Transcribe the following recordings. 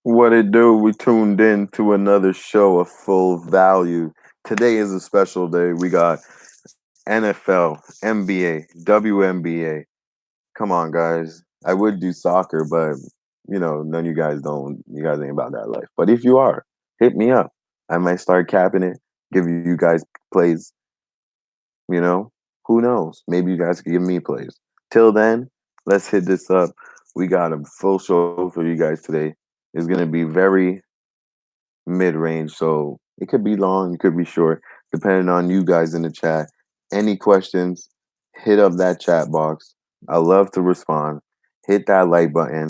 What it do? We tuned in to another show of Full Value. Today is a special day. We got NFL, NBA, WNBA. Come on, guys. I would do soccer, but none of you guys don't. You guys ain't about that life. But if you are, hit me up. I might start capping it, give you guys plays. You know, who knows? Maybe you guys could give me plays. Till then, let's hit this up. We got a full show for you guys today. It's gonna be very mid range. So it could be long, it could be short, depending on you guys in the chat. Any questions, hit up that chat box. I love to respond. Hit that like button.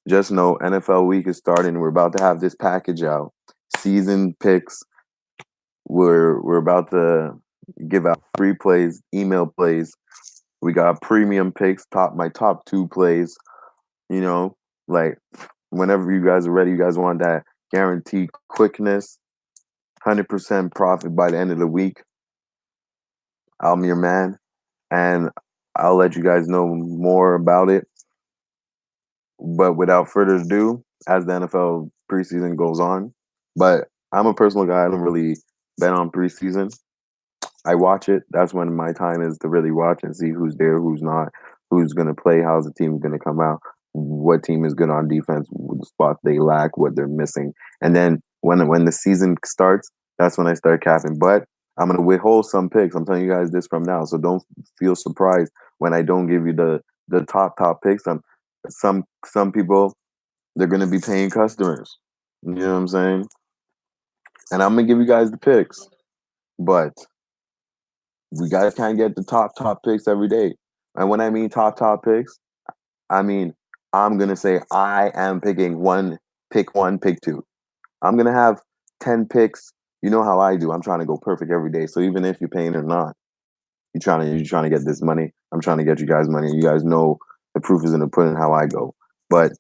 Just know NFL week is starting. We're about to have this package out. Season picks. We're about to give out free plays, email plays. We got premium picks, my top two plays. You know, like whenever you guys are ready, you guys want that guaranteed quickness, 100% profit by the end of the week. I'm your man, and I'll let you guys know more about it. But without further ado, as the NFL preseason goes on, but I'm a personal guy. I don't really bet on preseason. I watch it. That's when my time is to really watch and see who's there, who's not, who's going to play, how's the team going to come out, what team is good on defense, what spots they lack, what they're missing. And then when the season starts, that's when I start capping. But I'm going to withhold some picks. I'm telling you guys this from now, so don't feel surprised when I don't give you the top picks. Some people, they're going to be paying customers. You know what I'm saying? And I'm going to give you guys the picks, but we guys can't get the top picks every day. And when I mean top picks, I mean I'm gonna say I am picking one, pick two. I'm gonna have 10 picks. You know how I do. I'm trying to go perfect every day. So even if you're paying or not, you're trying to get this money. I'm trying to get you guys money. You guys know the proof is in the pudding how I go. But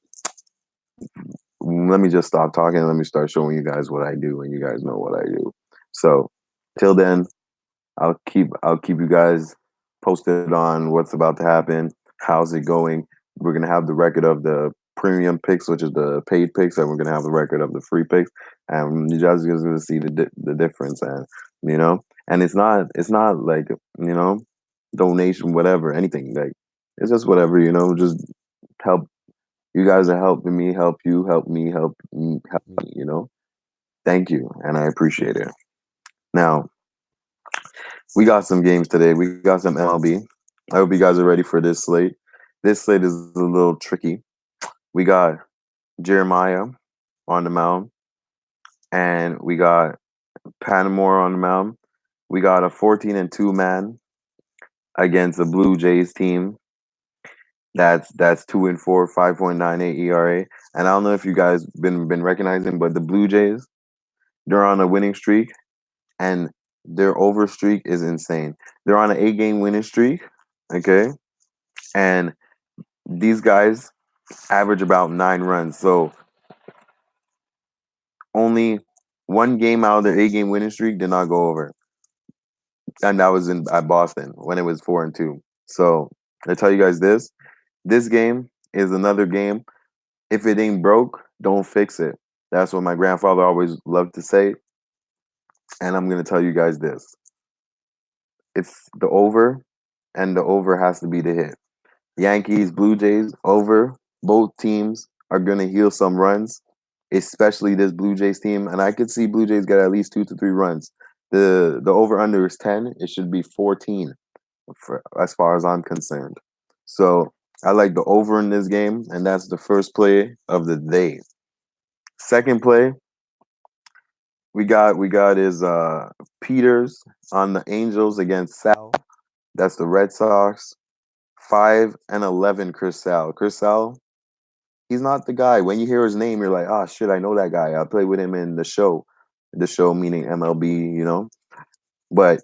let me just stop talking and let me start showing you guys what I do, and you guys know what I do. So till then, I'll keep you guys posted on what's about to happen. How's it going? We're gonna have the record of the premium picks, which is the paid picks, and we're gonna have the record of the free picks, and you guys are gonna see the difference. And you know, and it's not like donation, whatever, anything. Like it's just whatever. Just help. You guys are helping me, help you, help me, help me, help me. Thank you, and I appreciate it. Now we got some games today. We got some MLB. I hope you guys are ready for this slate. This slate is a little tricky. We got Jeremiah on the mound, and we got Panamore on the mound. We got a 14-2 man against the Blue Jays team. That's 2-4, 5.98 ERA. And I don't know if you guys been recognizing, but the Blue Jays, they're on a winning streak, and their over streak is insane. They're on an 8-game winning streak. Okay, and these guys average about 9 runs. So only one game out of their 8-game winning streak did not go over, and that was in at Boston when it was 4-2. So I tell you guys this: this game is another game. If it ain't broke, don't fix it. That's what my grandfather always loved to say, and I'm gonna tell you guys this: it's the over, and the over has to be the hit. Yankees, Blue Jays, over. Both teams are going to heal some runs, especially this Blue Jays team. And I could see Blue Jays get at least 2 to 3 runs. The over under is 10. It should be 14 as far as I'm concerned. So I like the over in this game, and that's the first play of the day. Second play, we got is Peters on the Angels against Sal. That's the Red Sox. 5-11 Chris Sal. Chris Sal, he's not the guy. When you hear his name, you're like, oh shit, I know that guy. I played with him in the show. The show meaning MLB. But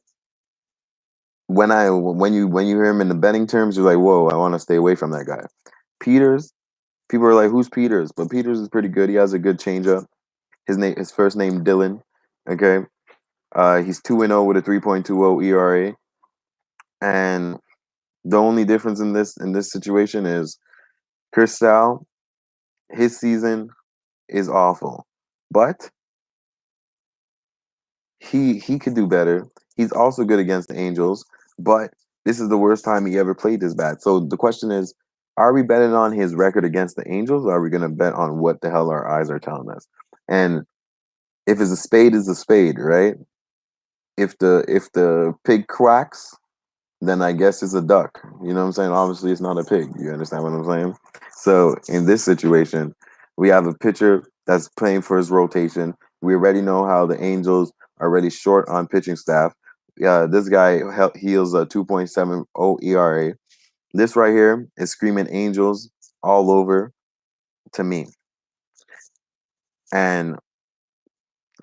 when you hear him in the betting terms, you're like, whoa, I want to stay away from that guy. Peters, people are like, who's Peters? But Peters is pretty good. He has a good changeup. His first name Dylan. Okay. He's 2-0 with a 3.20 ERA. And the only difference in this situation is Chris Sal, his season is awful. But he could do better. He's also good against the Angels, but this is the worst time he ever played this bad. So the question is, are we betting on his record against the Angels, or are we gonna bet on what the hell our eyes are telling us? And if it's a spade, right? If the pig quacks, then I guess it's a duck. You know what I'm saying? Obviously, it's not a pig. You understand what I'm saying? So in this situation, we have a pitcher that's playing for his rotation. We already know how the Angels are already short on pitching staff. Yeah, this guy heals a 2.70 ERA. This right here is screaming Angels all over to me. And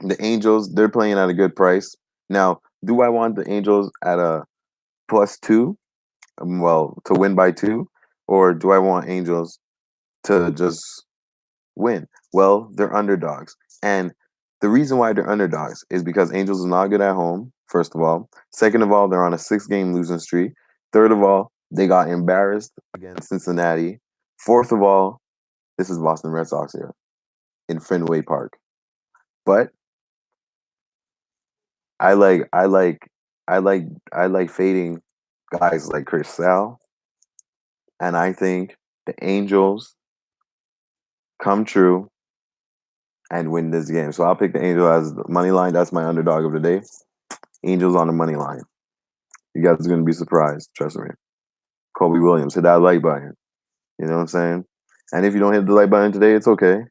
the Angels, they're playing at a good price. Now, do I want the Angels at a +2? Well, to win by 2, or do I want Angels to just win? Well, they're underdogs. And the reason why they're underdogs is because Angels is not good at home, first of all. Second of all, they're on a 6-game losing streak. Third of all, they got embarrassed against Cincinnati. Fourth of all, this is Boston Red Sox here in Fenway Park. But I like I like I like fading guys like Chris Sale, and I think the Angels come true and win this game. So I'll pick the Angels as the money line. That's my underdog of the day. Angels on the money line. You guys are gonna be surprised. Trust me. Kobe Williams, hit that like button. You know what I'm saying? And if you don't hit the like button today, it's okay.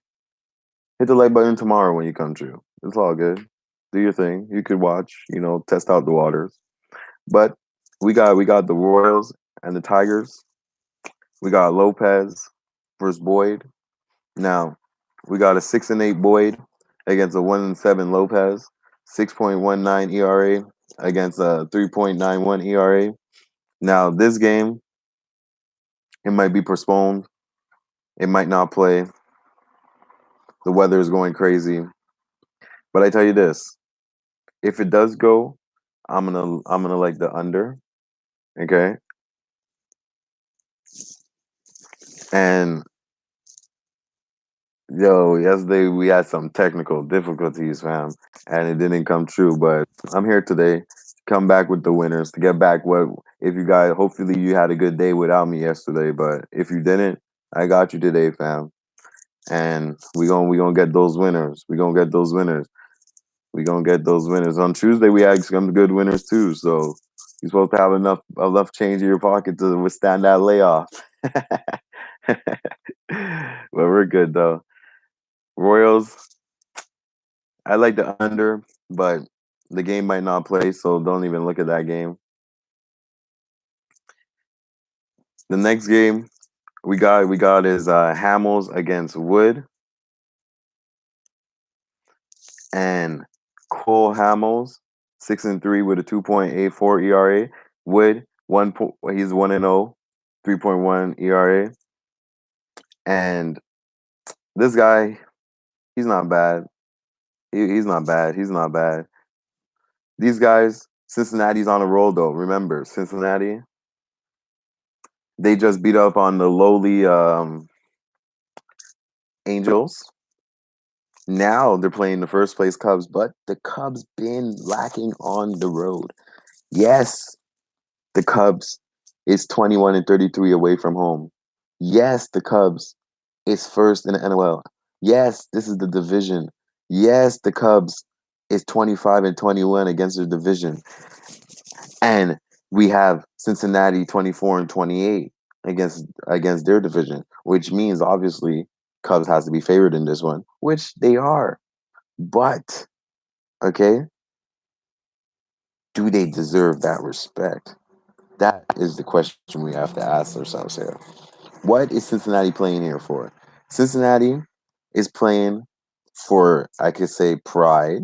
Hit the like button tomorrow when you come true. It's all good. Do your thing. You could watch. Test out the waters. But we got the Royals and the Tigers. We got Lopez versus Boyd. Now, we got a 6-8 Boyd against a 1-7 Lopez, 6.19 ERA against a 3.91 ERA. Now, this game, it might be postponed. It might not play. The weather is going crazy. But I tell you this, if it does go, I'm gonna like the under. Okay. And yo, yesterday we had some technical difficulties, fam, and it didn't come true. But I'm here today to come back with the winners, to get back what if you guys hopefully you had a good day without me yesterday. But if you didn't, I got you today, fam. And we gonna get those winners. We gonna get those winners. We gonna get those winners. On Tuesday we had some good winners too. So you're supposed to have enough change in your pocket to withstand that layoff. But we're good though. Royals, I like the under, but the game might not play, so don't even look at that game. The next game we got is Hamels against Wood, and Cole Hamels 6-3 with a 2.84 ERA. Wood he's 1-0, 3.1 ERA, and this guy he's not bad. He's not bad. He's not bad. These guys, Cincinnati's on a roll though. Remember, Cincinnati, they just beat up on the lowly Angels. Now they're playing the first place Cubs, but the Cubs been lacking on the road. Yes, the Cubs is 21-33 away from home. Yes, the Cubs is first in the NL. Yes, this is the division. Yes, the Cubs is 25-21 against the division. And we have Cincinnati 24-28 against their division, which means obviously Cubs has to be favored in this one, which they are. But okay, do they deserve that respect? That is the question we have to ask ourselves here. What is Cincinnati playing here for? Cincinnati is playing for, I could say, pride.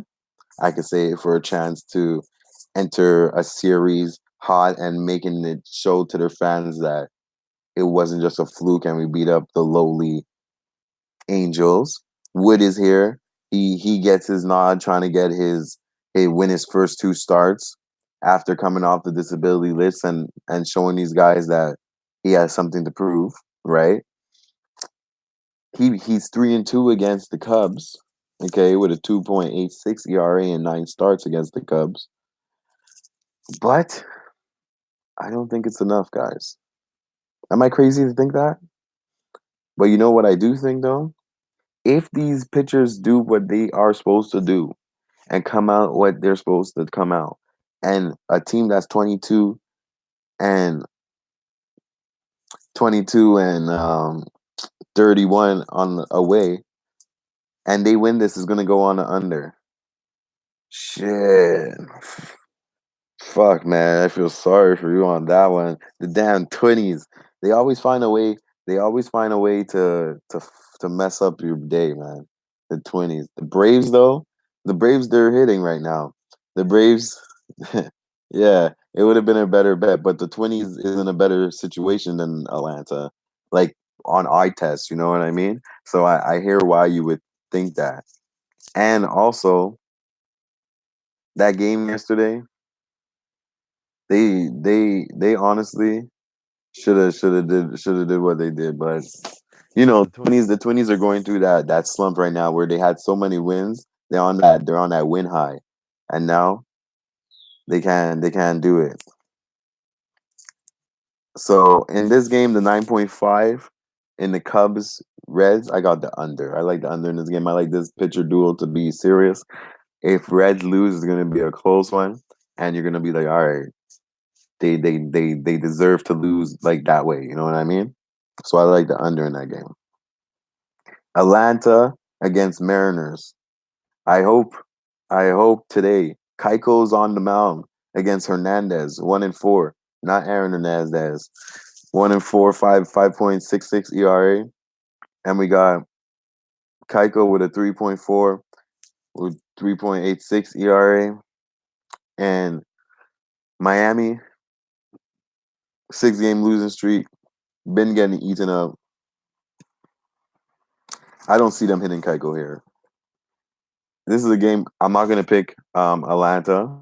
I could say for a chance to enter a series hot and making it show to their fans that it wasn't just a fluke and we beat up the lowly Angels. Wood is here. He gets his nod trying to get win his first 2 starts after coming off the disability list and showing these guys that he has something to prove, right? He's 3-2 against the Cubs. Okay, with a 2.86 ERA and 9 starts against the Cubs. But I don't think it's enough, guys. Am I crazy to think that? But you know what I do think though? If these pitchers do what they are supposed to do and come out what they're supposed to come out, and a team that's and 22 and 31 on the away, and they win this is gonna go on the under. Shit. Fuck, man, I feel sorry for you on that one. The damn 20s. They always find a way. They always find a way to mess up your day, man. The 20s. The Braves, though, the Braves they're hitting right now. The Braves, yeah, it would have been a better bet, but the 20s is in a better situation than Atlanta, like on eye test. You know what I mean? So I hear why you would think that. And also that game yesterday, they honestly should have did what they did, but the twenties are going through that slump right now where they had so many wins. They're on that win high, and now they can't do it. So in this game, the 9.5 in the Cubs Reds, I got the under. I like the under in this game. I like this pitcher duel to be serious. If Reds lose, it's gonna be a close one, and you're gonna be like, all right, they deserve to lose like that way. You know what I mean? So I like the under in that game. Atlanta against Mariners. I hope I hope today Keiko's on the mound against Hernandez, 1-4, not Aaron Hernandez. 1-4, 5.66 ERA. And we got Keiko with a 3.4 with 3.86 ERA. And Miami, 6-game losing streak, been getting eaten up. I don't see them hitting Keiko here. This is a game I'm not gonna pick Atlanta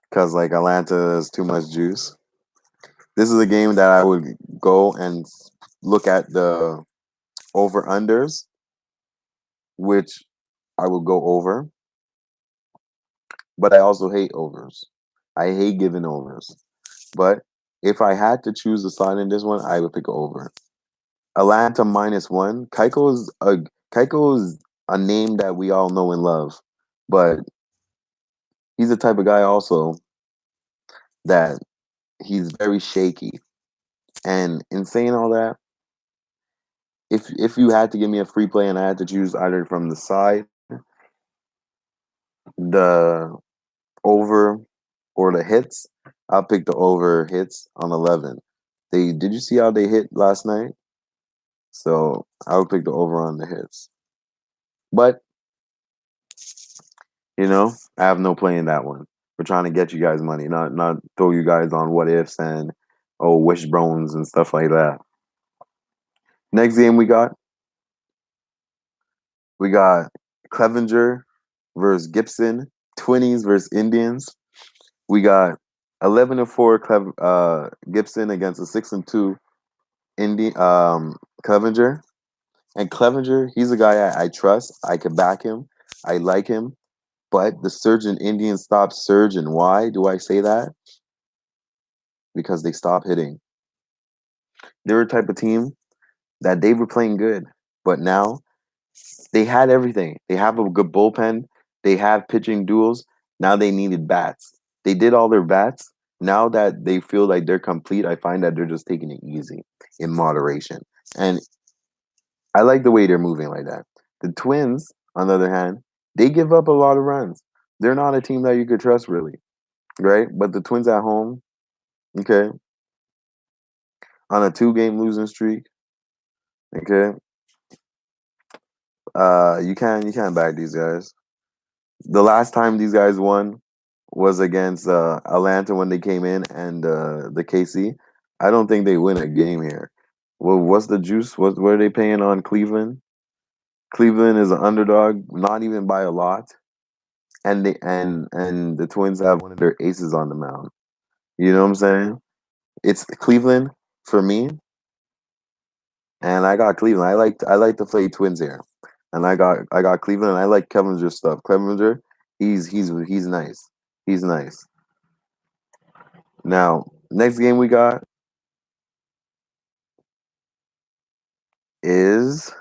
because like Atlanta is too much juice. This is a game that I would go and look at the over unders, which I will go over. But I also hate overs. I hate giving overs. But if I had to choose a side in this one, I would pick over. Atlanta -1. Keiko is a name that we all know and love, but he's the type of guy also that he's very shaky. And in saying all that, if you had to give me a free play and I had to choose either from the side, the over, or the hits, I'll pick the over hits on 11. Did you see how they hit last night? So I would pick the over on the hits. But I have no play in that one. We're trying to get you guys money, not throw you guys on what ifs and wishbones and stuff like that. Next game we got Clevenger versus Gibson, 20s versus Indians. We got 11-4 Gibson against a 6-2 Clevenger. And Clevenger, he's a guy I trust. I can back him. I like him. But the surging Indians stopped surging. Why do I say that? Because they stopped hitting. They're a type of team that they were playing good, but now they had everything. They have a good bullpen. They have pitching duels. Now they needed bats. They did all their bats. Now that they feel like they're complete, I find that they're just taking it easy in moderation. And I like the way they're moving like that. The Twins, on the other hand, they give up a lot of runs. They're not a team that you could trust, really, right? But the Twins at home, okay, on a 2-game losing streak, okay, you can't back these guys. The last time these guys won was against Atlanta when they came in and the KC. I don't think they win a game here. Well, what's the juice? What are they paying on Cleveland? Cleveland is an underdog, not even by a lot, and the Twins have one of their aces on the mound. You know what I'm saying? It's Cleveland for me. And I got Cleveland. I like to play Twins here, and I got Cleveland. And I like Clevenger's stuff. Clevenger, he's nice. He's nice. Now, next game we got is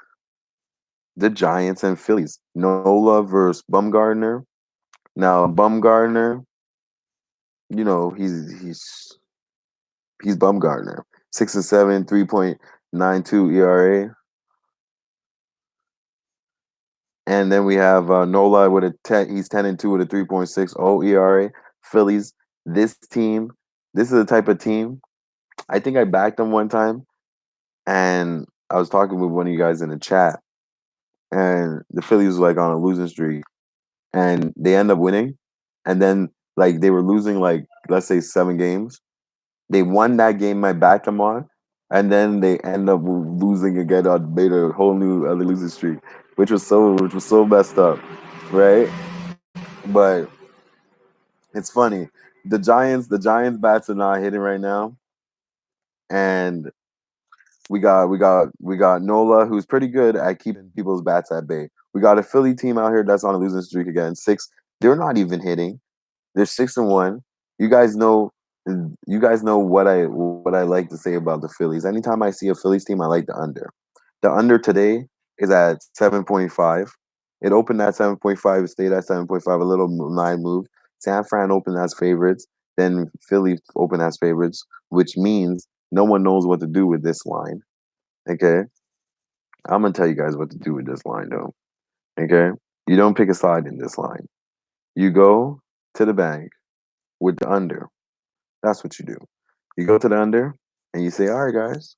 the Giants and Phillies. Nola versus Bumgardner. Now, Bumgardner, he's Bumgardner. 6-7, 3.92 ERA. And then we have Nola with a 10. He's 10-2 with a 3.60 ERA. Phillies. This team, this is the type of team. I think I backed them one time, and I was talking with one of you guys in the chat, and the Phillies was like on a losing streak, and they end up winning, and then like they were losing like let's say 7 games. They won that game I backed them on, and then they end up losing again on made a whole new other losing streak, which was so messed up, right? But it's funny. The Giants bats are not hitting right now, and we got Nola, who's pretty good at keeping people's bats at bay. We got a Philly team out here that's on a losing streak again. Six, they're not even hitting. They're 6-1. You guys know, what I like to say about the Phillies. Anytime I see a Phillies team, I like the under. The under today is at 7.5. It opened at 7.5. It stayed at 7.5. A little nine move. San Fran opened as favorites. Then Philly opened as favorites, which means no one knows what to do with this line. Okay, I'm gonna tell you guys what to do with this line, though. Okay, you don't pick a side in this line. You go to the bank with the under. That's what you do. You go to the under and you say, "All right, guys,"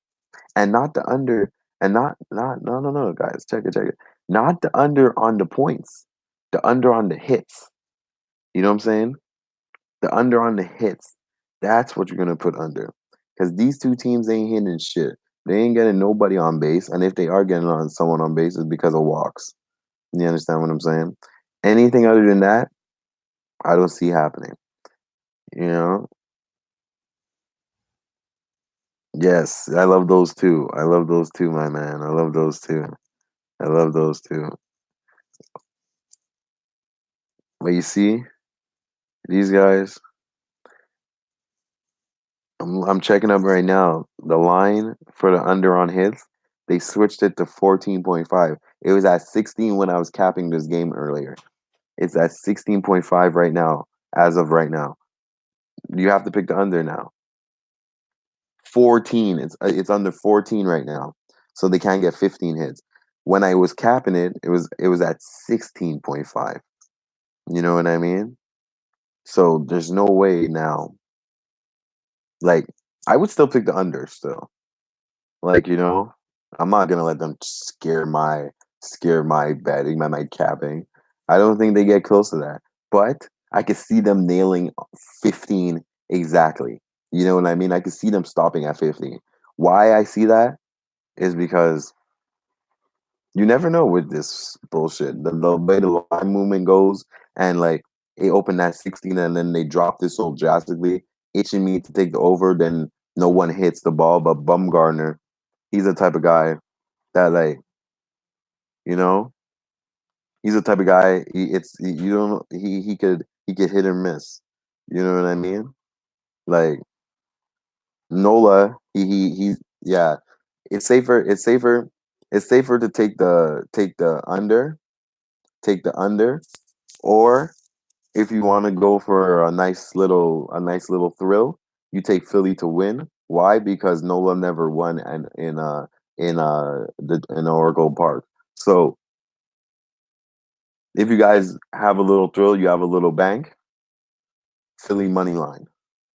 and not the under, and not no, guys, check it, not the under on the points, the under on the hits. You know what I'm saying? The under on the hits. That's what you're gonna put under, because these two teams ain't hitting shit. They ain't getting nobody on base, and if they are getting on someone on base, it's because of walks. You understand what I'm saying? Anything other than that, I don't see happening. You know? Yes, I love those two. I love those two, my man. I love those two. I love those two. But you see, these guys, I'm checking up right now. The line for the under on hits, they switched it to 14.5. It was at 16 when I was capping this game earlier. It's at 16.5 right now, as of right now. You have to pick the under now. 14. It's under 14 right now. So they can't get 15 hits. When I was capping it, it was at 16.5. You know what I mean? So there's no way now. Like, I would still pick the under still. Like, I'm not gonna let them scare my betting, my capping. I don't think they get close to that. But I could see them nailing 15 exactly. You know what I mean? I could see them stopping at 15. Why I see that is because you never know with this bullshit. The way the line movement goes, and like they open at 16 and then they drop this so drastically, itching me to take the over, then no one hits the ball. But Bumgarner, he's the type of guy that you know, he's the type of guy you don't he could hit or miss. You know what I mean? Like Nola, he's yeah. It's safer to take the under, or if you want to go for a nice little thrill, you take Philly to win. Why? Because Nola never won in Oracle Park. So if you guys have a little thrill, you have a little bank, Philly money line,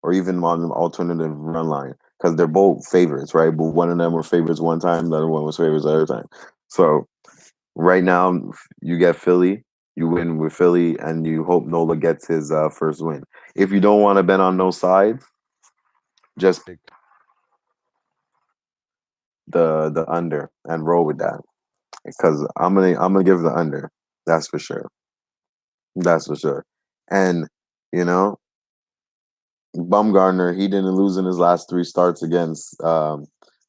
or even on an alternative run line, because they're both favorites, right? But one of them were favorites one time, the other one was favorites the other time. So right now, you get Philly, you win with Philly, and you hope Nola gets his first win. If you don't want to bet on no sides, just pick the under and roll with that. Because I'm gonna give the under. That's for sure. That's for sure. And you know, Bumgarner, he didn't lose in his last 3 starts against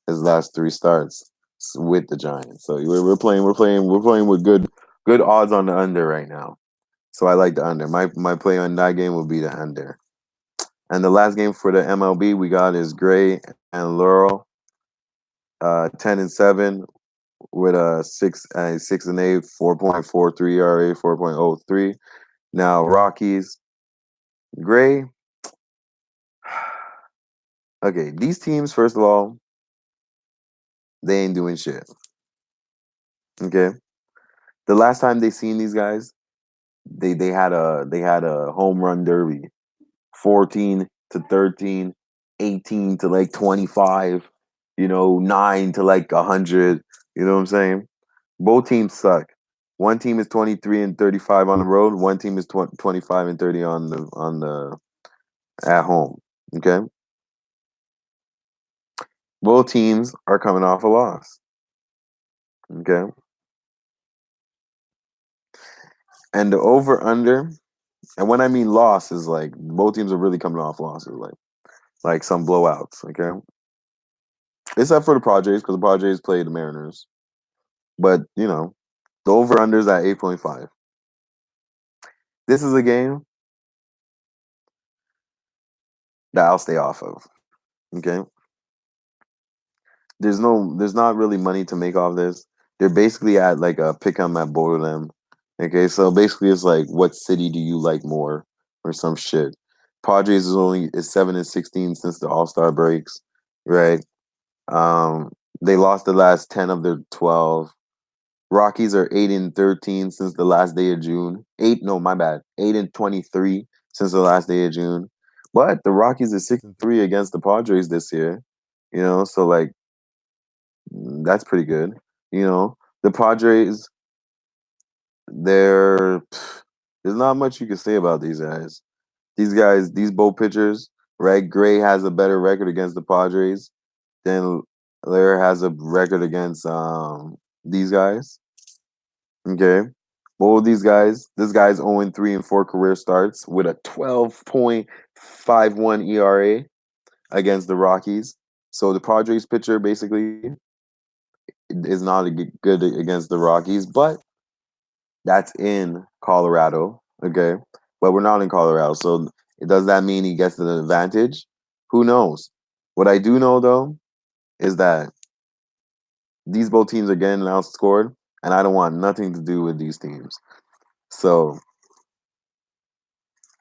his last 3 starts. with the Giants. So we're playing with good odds on the under right now. So I like the under. My play on that game will be the under. And the last game for the MLB we got is Gray and Laurel, 10-7 with a 6-8, 4.43 ERA, 4.03. Now Rockies, Gray. Okay, these teams, first of all, they ain't doing shit. Okay, the last time they seen these guys, they had a home run derby, 14-13, 18 to like 25, 9 to like 100. You know what I'm saying? Both teams suck. One team is 23-35 on the road. One team is 25-30 on the at home. Okay, both teams are coming off a loss. Okay, and the over under, and when I mean loss is like both teams are really coming off losses, like some blowouts. Okay, except for the Padres because the Padres played the Mariners, but the over under is at 8.5. This is a game that I'll stay off of. Okay, there's not really money to make off this. They're basically at like a pick 'em at both of them. Okay, so basically it's like what city do you like more or some shit. Padres is 7-16 since the All-Star breaks, right? They lost the last 10 of their 12. Rockies are 8-13 since the last day of June. No, my bad. 8-23 since the last day of June. But the Rockies is 6-3 against the Padres this year. So like that's pretty good. The Padres, they're there's not much you can say about these guys. These both pitchers, right? Gray has a better record against the Padres than Lair has a record against these guys. Okay. Both of these guys, this guy's 0-3 in 4 career starts with a 12.51 ERA against the Rockies. So the Padres pitcher basically is not good against the Rockies, but that's in Colorado. Okay. But we're not in Colorado. So does that mean he gets an advantage? Who knows? What I do know though is that these both teams are getting outscored, and I don't want nothing to do with these teams. So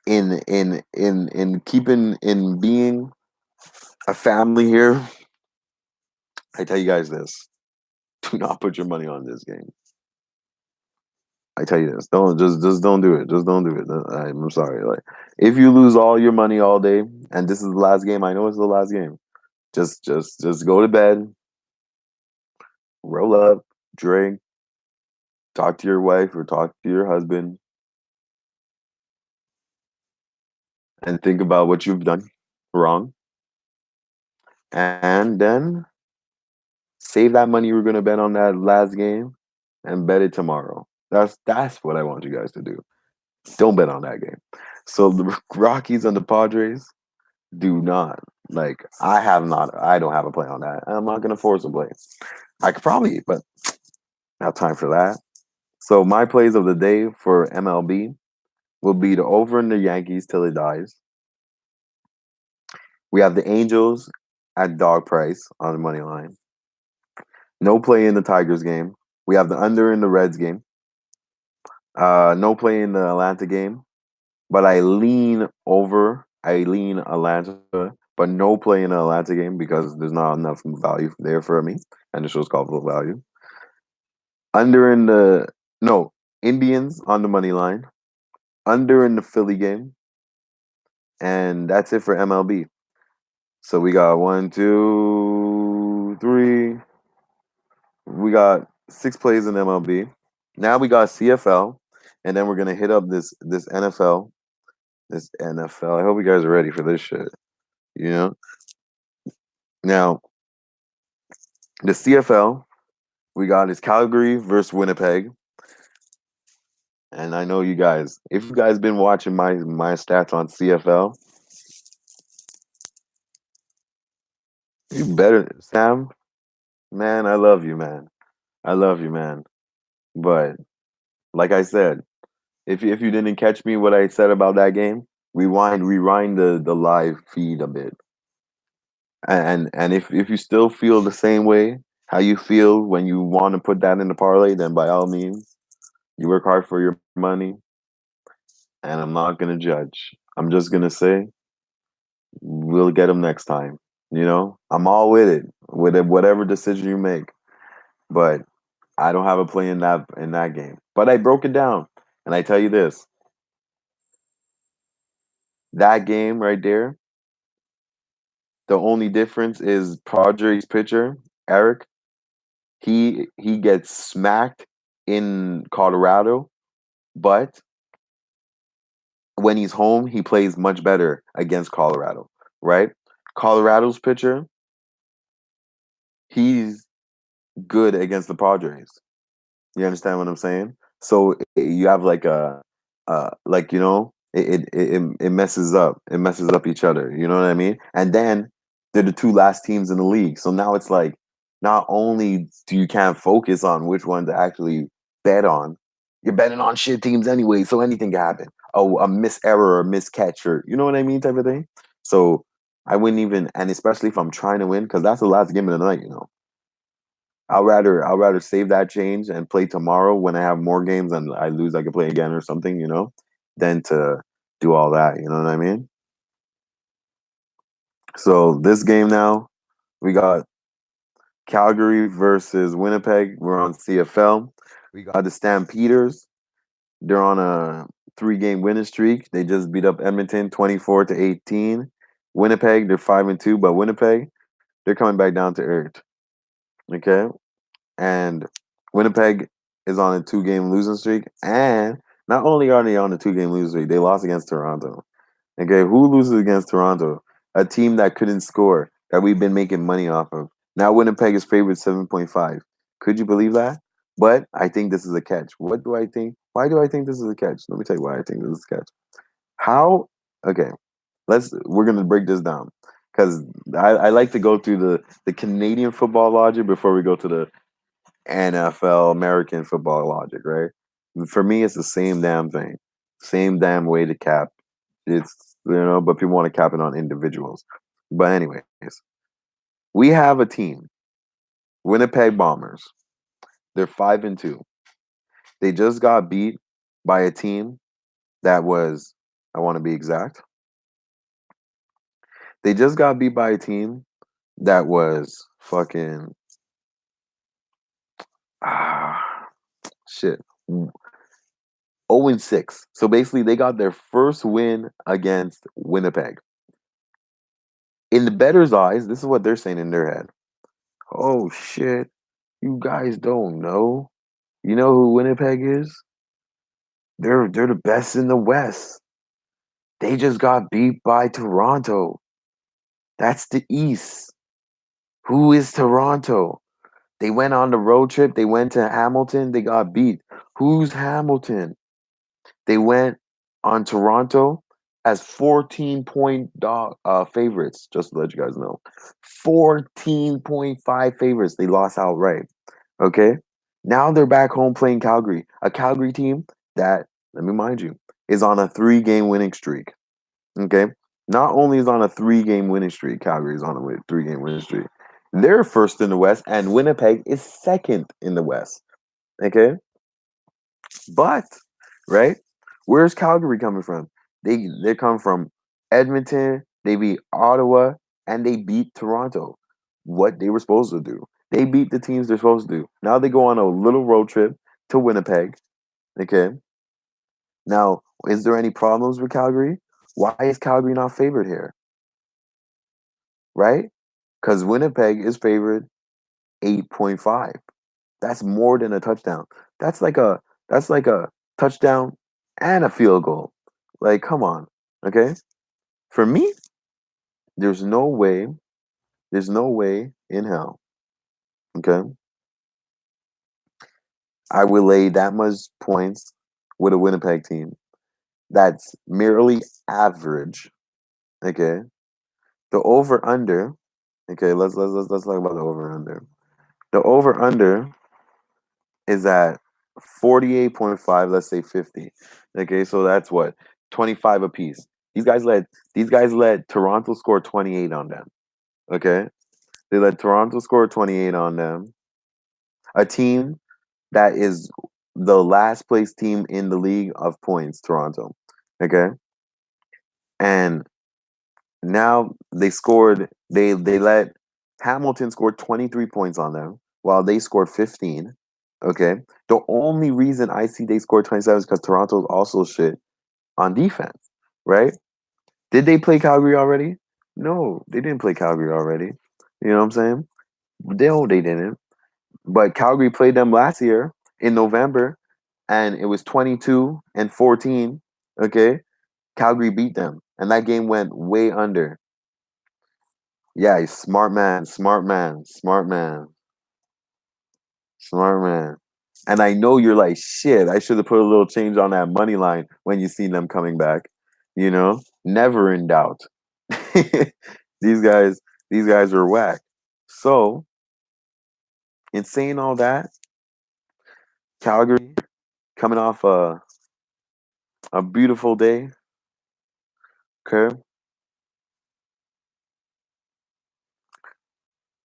in being a family here, I tell you guys this: do not put your money on this game. I tell you this: just don't do it. Just don't do it. I'm sorry. Like if you lose all your money all day, and this is the last game, I know it's the last game. Just go to bed, roll up, drink, talk to your wife or talk to your husband, and think about what you've done wrong, and then save that money you were gonna bet on that last game and bet it tomorrow. That's what I want you guys to do. Don't bet on that game. So the Rockies and the Padres do not. Like I don't have a play on that. I'm not gonna force a play. I could probably, but not time for that. So my plays of the day for MLB will be the over in the Yankees till it dies. We have the Angels at dog price on the money line. No play in the Tigers game. We have the under in the Reds game. No play in the Atlanta game. But I lean over. I lean Atlanta, but no play in the Atlanta game because there's not enough value there for me. And the show's called FullValue. Under in the no Indians on the money line. Under in the Philly game. And that's it for MLB. So we got 1, 2, 3. We got 6 plays in MLB. Now we got CFL, and then we're gonna hit up this NFL. This NFL. I hope you guys are ready for this shit. Now the CFL we got is Calgary versus Winnipeg, and I know you guys. If you guys been watching my stats on CFL, you better Sam. Man, I love you, man. I love you, man. But like I said, if you didn't catch me what I said about that game, rewind the live feed a bit. And if you still feel the same way, how you feel when you want to put that in the parlay, then by all means, you work hard for your money, and I'm not gonna judge. I'm just gonna say we'll get them next time. I'm all with it, whatever decision you make. But I don't have a play in that game. But I broke it down, and I tell you this: that game right there, the only difference is Padres pitcher Eric. He gets smacked in Colorado, but when he's home, he plays much better against Colorado, right? Colorado's pitcher, he's good against the Padres. You understand what I'm saying? So you have like like it messes up. It messes up each other. You know what I mean? And then they're the two last teams in the league. So now it's like not only do you can't focus on which one to actually bet on, you're betting on shit teams anyway. So anything can happen. Oh, a miss error or miscatch or you know what I mean, type of thing. So I wouldn't even, and especially if I'm trying to win, because that's the last game of the night. I'll rather save that change and play tomorrow when I have more games and I lose, I can play again or something, than to do all that. You know what I mean? So this game now, we got Calgary versus Winnipeg. We're on CFL. We got the Stampeders. They're on a 3-game winning streak. They just beat up Edmonton 24-18. Winnipeg, they're 5-2, but Winnipeg, they're coming back down to earth. Okay. And Winnipeg is on a 2-game losing streak. And not only are they on a 2-game losing streak, they lost against Toronto. Okay, who loses against Toronto? A team that couldn't score, that we've been making money off of. Now Winnipeg is favored 7.5. Could you believe that? But I think this is a catch. What do I think? Why do I think this is a catch? Let me tell you why I think this is a catch. How? Okay, we're gonna break this down because I like to go through the Canadian football logic before we go to the NFL, American football logic, right? For me, it's the same damn thing, same damn way to cap. But people want to cap it on individuals. But anyways, we have a team, Winnipeg Bombers. They're 5-2. They just got beat by a team that was, I want to be exact. They just got beat by a team that was fucking shit. 0-6. So basically, they got their first win against Winnipeg. In the bettor's eyes, this is what they're saying in their head. Oh shit, you guys don't know. You know who Winnipeg is? They're the best in the West. They just got beat by Toronto. That's the East. Who is Toronto? They went on the road trip. They went to Hamilton. They got beat. Who's Hamilton? They went on Toronto as 14-point favorites, just to let you guys know. 14.5 favorites. They lost outright. Okay? Now they're back home playing Calgary. A Calgary team that, let me mind you, is on a 3-game winning streak. Okay? Not only is on a 3-game winning streak, Calgary is on a 3-game winning streak. They're first in the West, and Winnipeg is second in the West. Okay? But, right? Where's Calgary coming from? They come from Edmonton, they beat Ottawa, and they beat Toronto. What they were supposed to do. They beat the teams they're supposed to do. Now they go on a little road trip to Winnipeg. Okay. Now, is there any problems with Calgary? Why is Calgary not favored here? Right? Because Winnipeg is favored 8.5. That's more than a touchdown. That's like a touchdown and a field goal. Like, come on. Okay? For me, there's no way, there's no way in hell. Okay? I will lay that much points with a Winnipeg team that's merely average. Okay? The over under, okay, let's talk about the over under. The over under is at 48.5, let's say 50. Okay, so that's what? 25 apiece. These guys let Toronto score 28 on them. Okay? They let Toronto score 28 on them. A team that is the last place team in the league of points, Toronto. Okay? And now they let Hamilton score 23 points on them while they scored 15. Okay. The only reason I see they scored 27 is because Toronto's also shit on defense, right? Did they play Calgary already? No, they didn't play Calgary already. You know what I'm saying? They didn't. But Calgary played them last year in November, and it was 22-14. Okay. Calgary beat them, and that game went way under. Yeah, he's smart man, smart man, smart man, smart man. And I know you're like, shit, I should have put a little change on that money line when you see them coming back. You know? Never in doubt. these guys, these guys are whack. So, in saying all that, Calgary coming off a beautiful day. Okay.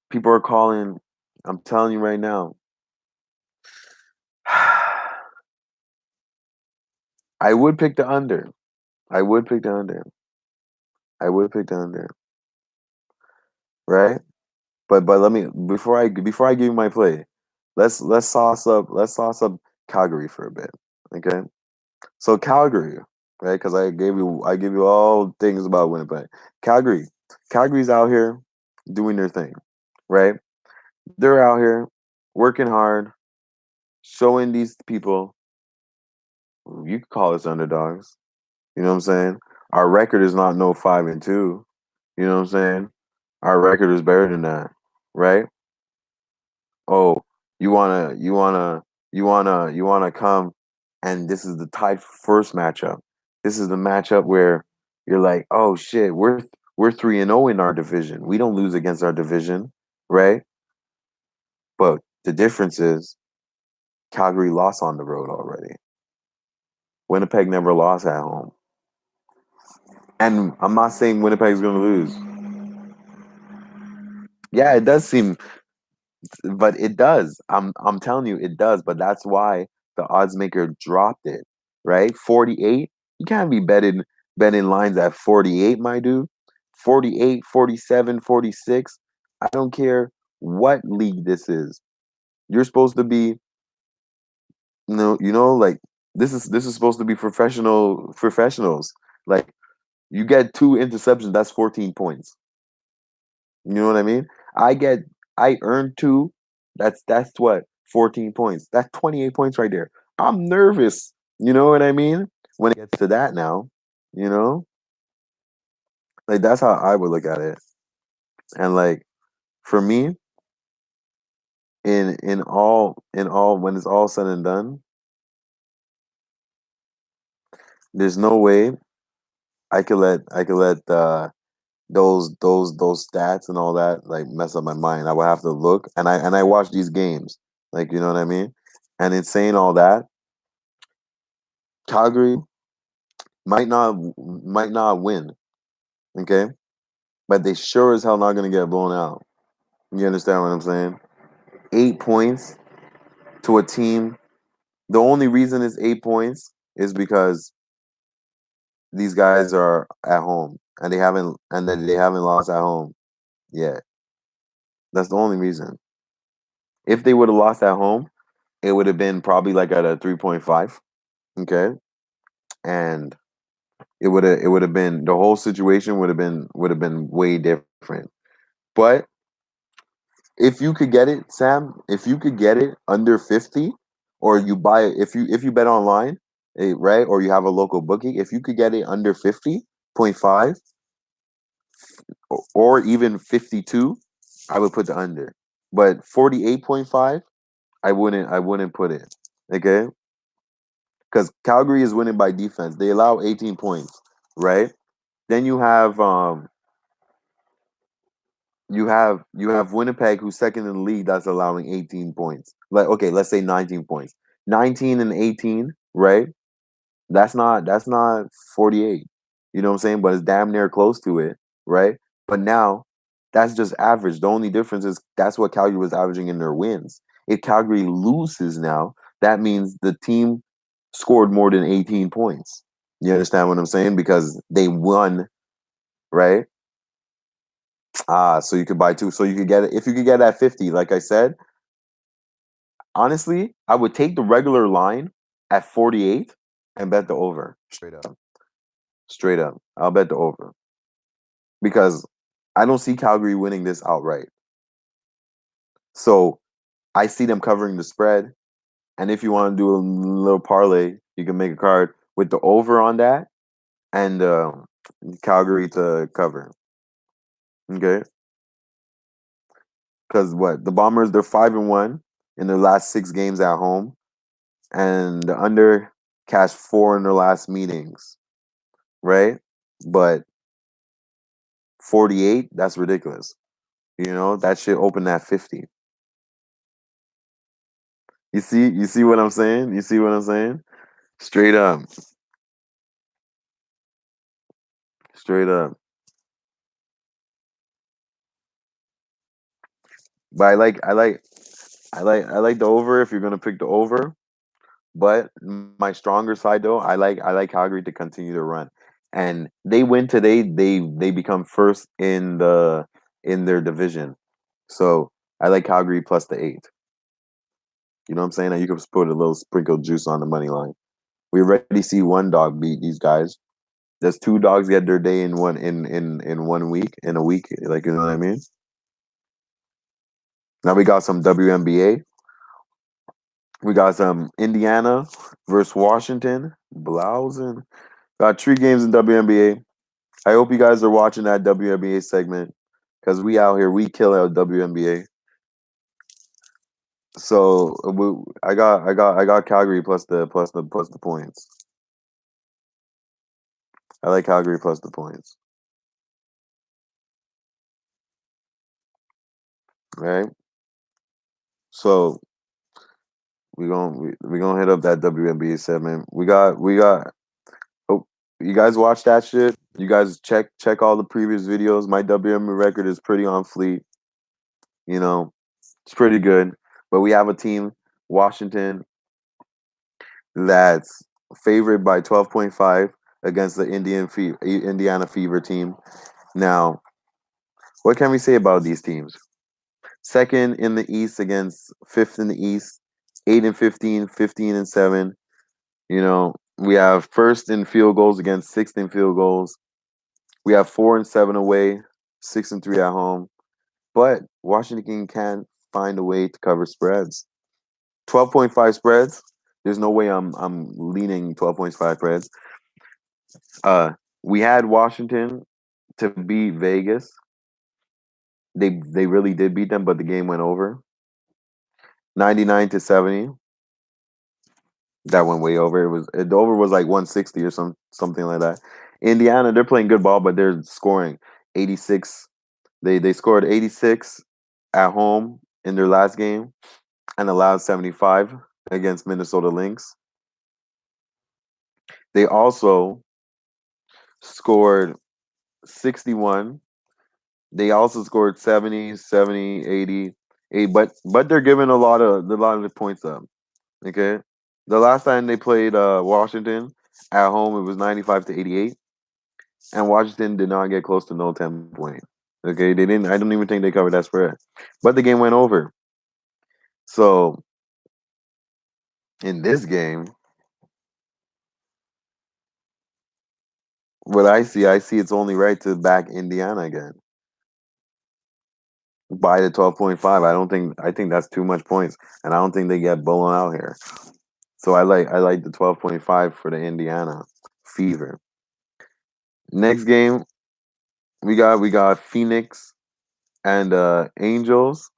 People are calling. I'm telling you right now. I would pick the under. I would pick the under. I would pick the under. Right? But let me before I give you my play, let's sauce up Calgary for a bit. Okay? So Calgary, right? Because I give you all things about Winnipeg. Calgary. Calgary's out here doing their thing, right? They're out here working hard, showing these people you could call us underdogs. You know what I'm saying? Our record is not no 5-2. You know what I'm saying? Our record is better than that, right? Oh, you wanna come, and this is the tied first matchup. This is the matchup where you're like, oh shit, we're 3-0 in our division. We don't lose against our division, right? But the difference is Calgary lost on the road already. Winnipeg never lost at home. And I'm not saying Winnipeg's gonna lose. Yeah, it does seem, but it does. I'm telling you, it does. But that's why the odds maker dropped it, right? 48. You can't be betting lines at 48, my dude. 48, 47, 46. I don't care what league this is. You're supposed to be, like this is supposed to be professionals. Like you get two interceptions, that's 14 points. You know what I mean? I earned two. That's what 14 points. That's 28 points right there. I'm nervous. You know what I mean? When it gets to that now, you know, like that's how I would look at it. And like for me, in all when it's all said and done, there's no way I could let those stats and all that like mess up my mind. I would have to look, and I watch these games, like you know what I mean. And in saying all that, Calgary might not win, okay, but they sure as hell not gonna get blown out. You understand what I'm saying? 8 points to a team. The only reason it's 8 points is because these guys are at home and that they haven't lost at home yet. That's the only reason. If they would have lost at home, it would have been probably like at a 3.5. Okay. And it would have been the whole situation would have been way different. But if you could get it, Sam, if you could get it under 50, or you buy it if you bet online, right, or you have a local bookie, if you could get it under 50.5 or even 52, I would put the under. But 48.5, I wouldn't put it. Okay? Because Calgary is winning by defense. They allow 18 points, right? Then you have You have Winnipeg, who's second in the league, that's allowing 18 points. Like, okay, let's say 19 points. 19 and 18, right? That's not 48. You know what I'm saying? But it's damn near close to it, right? But now that's just average. The only difference is that's what Calgary was averaging in their wins. If Calgary loses now, that means the team scored more than 18 points. You understand what I'm saying? Because they won, right? So you could buy two. So you could get it if you could get at 50, like I said, honestly, I would take the regular line at 48 and bet the over. Straight up. Straight up. I'll bet the over. Because I don't see Calgary winning this outright. So I see them covering the spread. And if you want to do a little parlay, you can make a card with the over on that and Calgary to cover. Okay. Because what? The Bombers, they're 5-1 in their last 6 games at home. And the under cashed 4 in their last meetings. Right? But 48, that's ridiculous. That shit opened at 50. You see what I'm saying? You see what I'm saying? Straight up. Straight up. But I like the over if you're gonna pick the over. But my stronger side though, I like Calgary to continue to run. And they win today, they become first in their division. So I like Calgary plus the 8. You know what I'm saying? And you can put a little sprinkled juice on the money line. We already see one dog beat these guys. There's 2 dogs get their day in 1 week, in a week, like, you know what I mean? Now we got some WNBA. We got some Indiana versus Washington. Blausen. Got 3 games in WNBA. I hope you guys are watching that WNBA segment because we out here, we kill our WNBA. So I got Calgary plus the points. I like Calgary plus the points. Right? So we gonna hit up that WNBA segment. We got. Oh, you guys watch that shit? You guys check all the previous videos. My WNBA record is pretty on fleet. You know, it's pretty good. But we have a team, Washington, that's favored by 12.5 against the Indiana Fever team. Now, what can we say about these teams? Second in the East against fifth in the East, 8 and 15, 15 and 7. We have first in field goals against sixth in field goals. We have 4 and 7 away, 6 and 3 at home. But Washington can find a way to cover spreads. 12.5 spreads. There's no way I'm leaning 12.5 spreads. We had Washington to beat Vegas. They really did beat them, but the game went over. 99-70. That went way over. The over was like 160 or something like that. Indiana, they're playing good ball, but they're scoring 86. They scored 86 at home in their last game and allowed 75 against Minnesota Lynx. They also scored 61. They also scored 70, 70, 80, 80, but they're giving a lot of the points up. Okay. The last time they played Washington at home, it was 95-88. And Washington did not get close to no 10 point. Okay. They didn't I don't even think they covered that spread. But the game went over. So in this game, what I see it's only right to back Indiana again. By the 12.5. I think that's too much points. And I don't think they get blown out here. So I like the 12.5 for the Indiana Fever. Next game, we got Phoenix and Angels.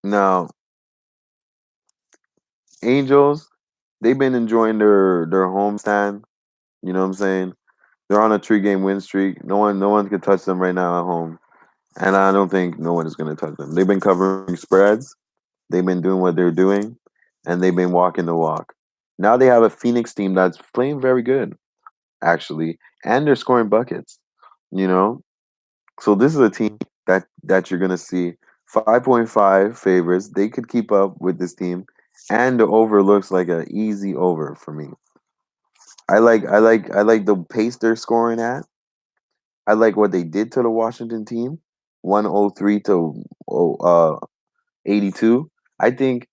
Now, Angels, they've been enjoying their homestand. You know what I'm saying? They're on a 3-game win streak. No one can touch them right now at home, and I don't think no one is going to touch them. They've been covering spreads. They've been doing what they're doing, and they've been walking the walk. Now they have a Phoenix team that's playing very good, actually, and they're scoring buckets. You know, so this is a team that you're gonna see 5.5 favorites. They could keep up with this team, and the over looks like an easy over for me. I like the pace they're scoring at. I like what they did to the Washington team, 103 to 82. I think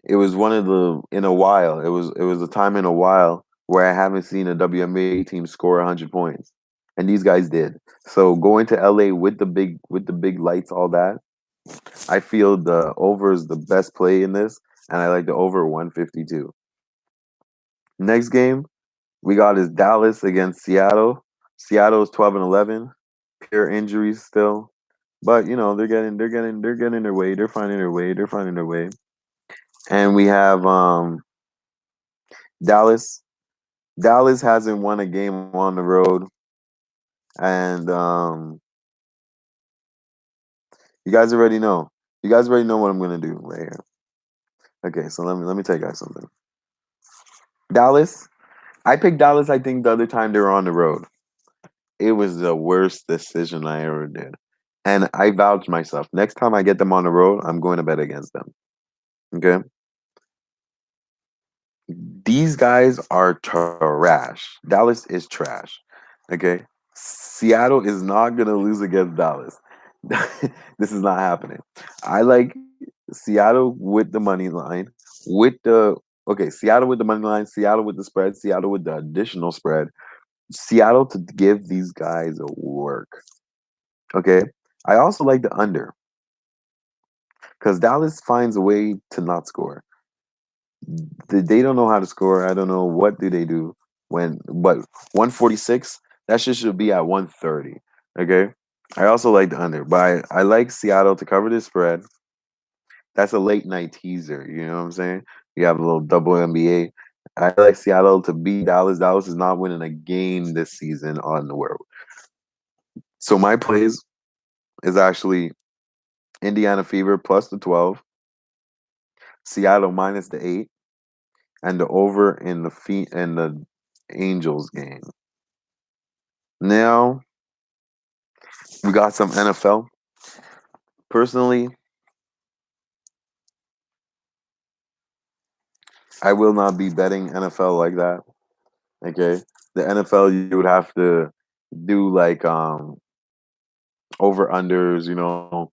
it was one of the in a while. It was a time in a while where I haven't seen a WNBA team score 100 points, and these guys did. So going to LA with the big lights, all that, I feel the over is the best play in this, and I like the over 152. Next game we got is Dallas against Seattle. Seattle is 12-11, pure injuries still, but they're getting their way. They're finding their way. They're finding their way. And we have Dallas. Dallas hasn't won a game on the road, and you guys already know. You guys already know what I'm gonna do right here. Okay, so let me tell you guys something. Dallas. I picked Dallas. I think the other time they were on the road, it was the worst decision I ever did, and I vouched myself. Next time I get them on the road, I'm going to bet against them. Okay, these guys are trash. Dallas is trash. Okay, Seattle is not gonna lose against Dallas. This is not happening. I like Seattle with the money line. With the Seattle with the money line. Seattle with the spread. Seattle with the additional spread. Seattle to give these guys a work. Okay. I also like the under because Dallas finds a way to not score. They don't know how to score. I don't know what do they do but 146, that shit should be at 130. Okay. I also like the under, but I like Seattle to cover this spread. That's a late night teaser. You know what I'm saying? You have a little double NBA. I like Seattle to beat Dallas. Dallas is not winning a game this season on the world. So my plays is actually Indiana Fever plus the 12, Seattle minus the 8, and the over in the Angels game. Now we got some NFL. Personally, I will not be betting NFL like that. Okay, the NFL you would have to do like over unders,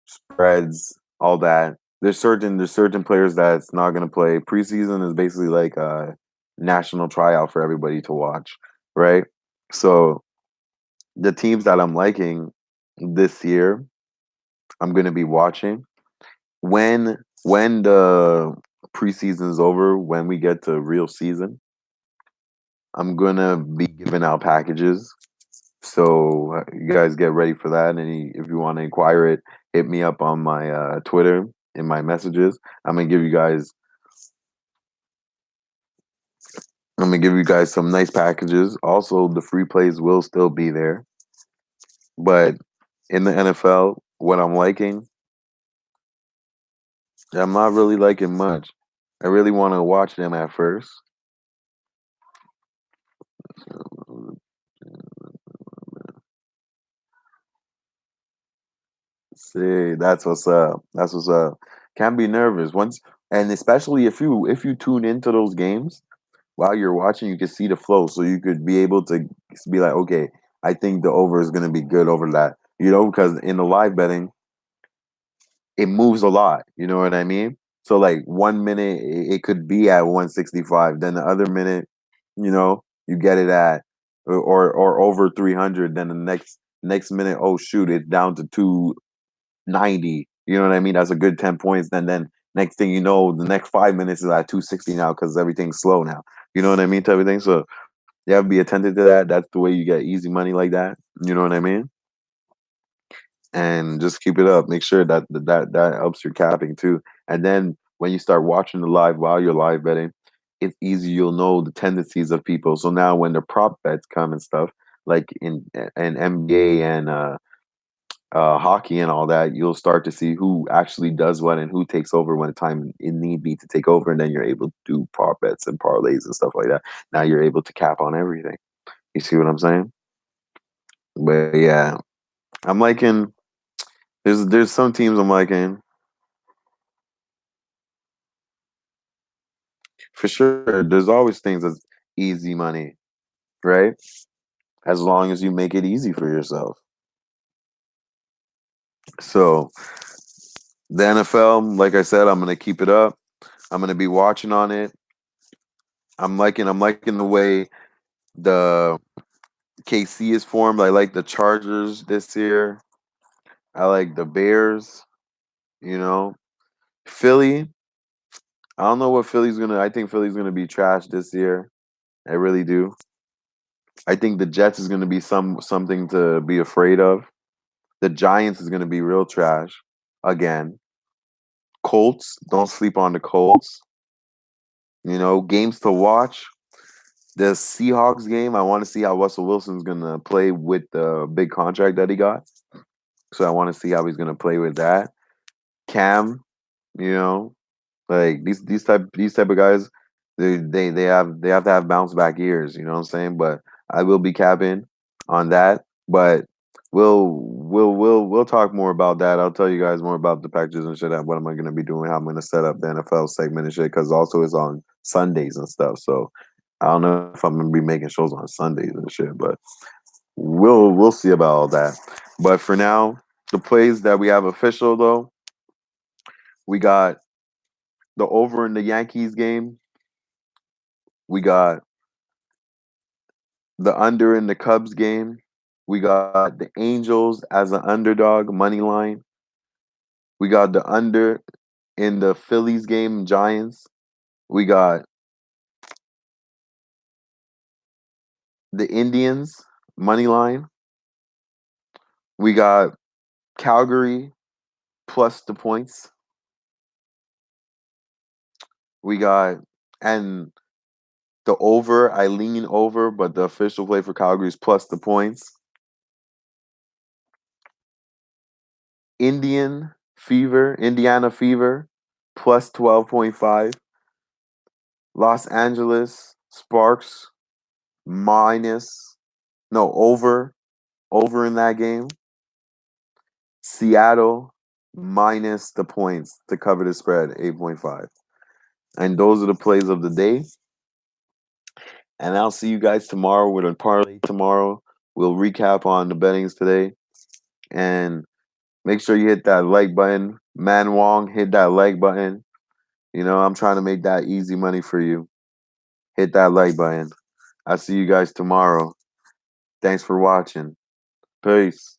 spreads, all that. There's certain players that's not gonna play. Preseason is basically like a national tryout for everybody to watch, right? So the teams that I'm liking this year, I'm gonna be watching when the preseason is over, when we get to real season. I'm gonna be giving out packages. So you guys get ready for that. And if you want to inquire it, hit me up on my Twitter in my messages. I'm gonna give you guys. I'm gonna give you guys some nice packages. Also, the free plays will still be there. But in the NFL, what I'm liking, I'm not really liking much. I really want to watch them at first. See, that's what's up. That's what's up. Can't be nervous and especially if you tune into those games while you're watching, you can see the flow, so you could be able to be like, okay, I think the over is gonna be good over that. Because in the live betting, it moves a lot. You know what I mean? So like 1 minute it could be at 165, then the other minute, you get it at or over 300, then the next minute, oh shoot, it's down to 290. You know what I mean? That's a good 10 points. Then next thing you know, the next 5 minutes is at 260 now because everything's slow now. You know what I mean? Type of thing. So you have to be attentive to that. That's the way you get easy money like that. You know what I mean? And just keep it up. Make sure that helps your capping too. And then when you start watching the live while you're live betting, it's easy. You'll know the tendencies of people. So now when the prop bets come and stuff, like in NBA and hockey and all that, you'll start to see who actually does what and who takes over when the time it need be to take over, and then you're able to do prop bets and parlays and stuff like that. Now you're able to cap on everything. You see what I'm saying? But yeah, I'm liking. There's some teams I'm liking for sure. There's always things that's easy money, right? As long as you make it easy for yourself. So the NFL, like I said, I'm gonna keep it up. I'm gonna be watching on it. I'm liking the way the KC is formed. I like the Chargers this year. I like the Bears, you know. Philly, I don't know what Philly's gonna I think Philly's gonna be trash this year. I really do. I think the Jets is gonna be something to be afraid of. The Giants is gonna be real trash again. Colts, don't sleep on the Colts. You know, games to watch. The Seahawks game, I want to see how Russell Wilson's gonna play with the big contract that he got. So I want to see how he's gonna play with that. Cam, you know, like these type of guys, they have to have bounce back years. You know what I'm saying? But I will be capping on that. But we'll talk more about that. I'll tell you guys more about the packages and shit. And what am I gonna be doing? How I'm gonna set up the NFL segment and shit. Because also it's on Sundays and stuff. So I don't know if I'm gonna be making shows on Sundays and shit. But we'll see about all that. But for now, the plays that we have official though, we got the over in the Yankees game. We got the under in the Cubs game. We got the Angels as an underdog money line. We got the under in the Phillies game, Giants. We got the Indians money line. We got Calgary plus the points. We got and the over, I lean over, but the official play for Calgary is plus the points. Indiana Fever plus 12.5. Los Angeles Sparks minus no over in that game. Seattle minus the points to cover the spread 8.5. And those are the plays of the day. And I'll see you guys tomorrow with a parlay tomorrow. We'll recap on the bettings today. And make sure you hit that like button. Man Wong, hit that like button. You know, I'm trying to make that easy money for you. Hit that like button. I'll see you guys tomorrow. Thanks for watching. Peace.